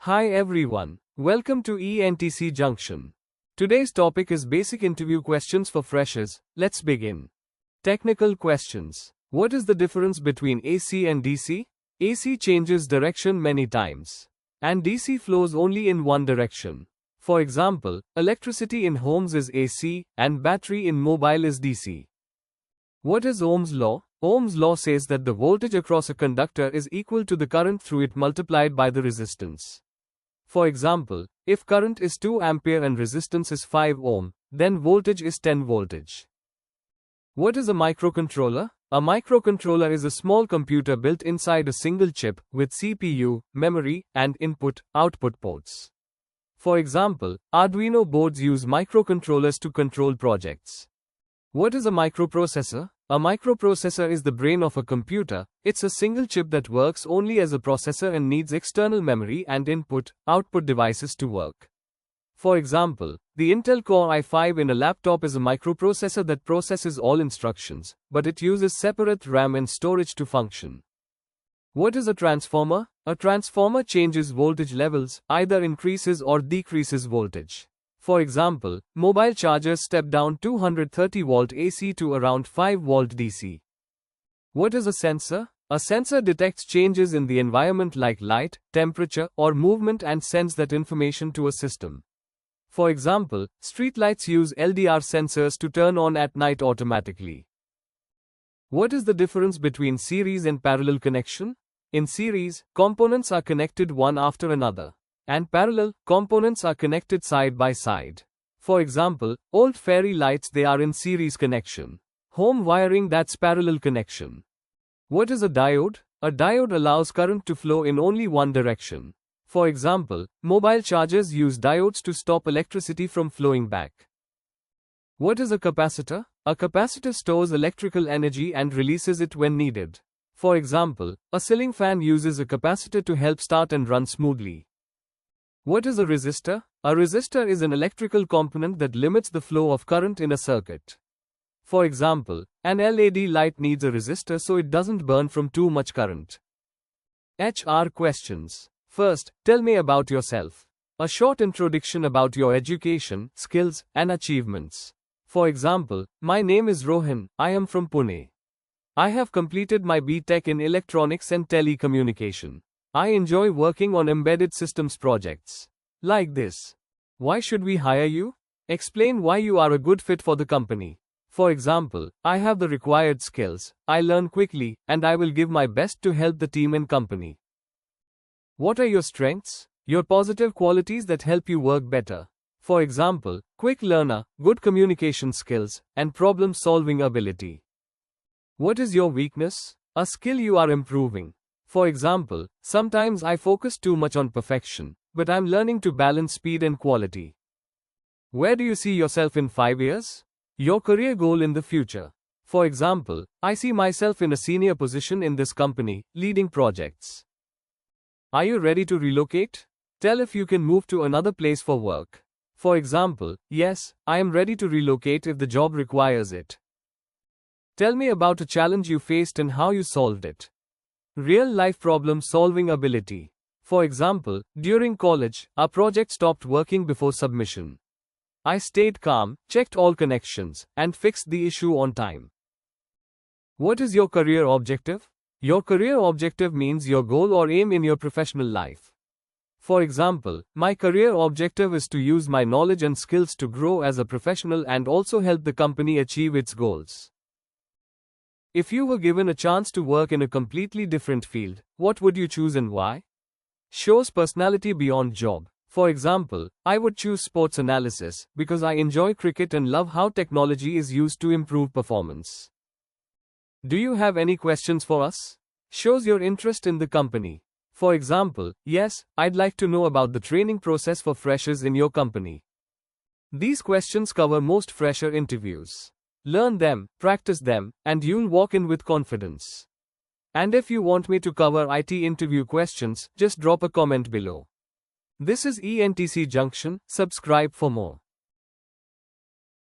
Hi everyone, welcome to ENTC Junction. Today's topic is basic interview questions for freshers. Let's begin. Technical questions. What is the difference between AC and DC? AC changes direction many times, and DC flows only in one direction. For example, electricity in homes is AC, and battery in mobile is DC. What is Ohm's law? Ohm's law says that the voltage across a conductor is equal to the current through it multiplied by the resistance. For example, if current is 2 ampere and resistance is 5 ohm, then voltage is 10 voltage. What is a microcontroller? A microcontroller is a small computer built inside a single chip, with CPU, memory, and input-output ports. For example, Arduino boards use microcontrollers to control projects. What is a microprocessor? A microprocessor is the brain of a computer. It's a single chip that works only as a processor and needs external memory and input-output devices to work. For example, the Intel Core i5 in a laptop is a microprocessor that processes all instructions, but it uses separate RAM and storage to function. What is a transformer? A transformer changes voltage levels, either increases or decreases voltage. For example, mobile chargers step down 230 volt AC to around 5 volt DC. What is a sensor? A sensor detects changes in the environment like light, temperature, or movement and sends that information to a system. For example, streetlights use LDR sensors to turn on at night automatically. What is the difference between series and parallel connection? In series, components are connected one after another. And parallel, components are connected side by side. For example, old fairy lights, they are in series connection. Home wiring, that's parallel connection. What is a diode? A diode allows current to flow in only one direction. For example, mobile chargers use diodes to stop electricity from flowing back. What is a capacitor? A capacitor stores electrical energy and releases it when needed. For example, a ceiling fan uses a capacitor to help start and run smoothly. What is a resistor? A resistor is an electrical component that limits the flow of current in a circuit. For example, an LED light needs a resistor so it doesn't burn from too much current. HR questions. First, tell me about yourself. A short introduction about your education, skills, and achievements. For example, my name is Rohan, I am from Pune. I have completed my B.Tech in Electronics and Telecommunication. I enjoy working on embedded systems projects. Like this. Why should we hire you? Explain why you are a good fit for the company. For example, I have the required skills, I learn quickly, and I will give my best to help the team and company. What are your strengths? Your positive qualities that help you work better. For example, quick learner, good communication skills, and problem-solving ability. What is your weakness? A skill you are improving. For example, sometimes I focus too much on perfection, but I'm learning to balance speed and quality. Where do you see yourself in 5 years? Your career goal in the future. For example, I see myself in a senior position in this company, leading projects. Are you ready to relocate? Tell if you can move to another place for work. For example, yes, I am ready to relocate if the job requires it. Tell me about a challenge you faced and how you solved it. Real-life problem-solving ability. For example, during college, our project stopped working before submission. I stayed calm, checked all connections, and fixed the issue on time. What is your career objective? Your career objective means your goal or aim in your professional life. For example, my career objective is to use my knowledge and skills to grow as a professional and also help the company achieve its goals. If you were given a chance to work in a completely different field, what would you choose and why? Shows personality beyond job. For example, I would choose sports analysis because I enjoy cricket and love how technology is used to improve performance. Do you have any questions for us? Shows your interest in the company. For example, yes, I'd like to know about the training process for freshers in your company. These questions cover most fresher interviews. Learn them, practice them, and you'll walk in with confidence. And if you want me to cover IT interview questions, just drop a comment below. This is ENTC Junction, subscribe for more.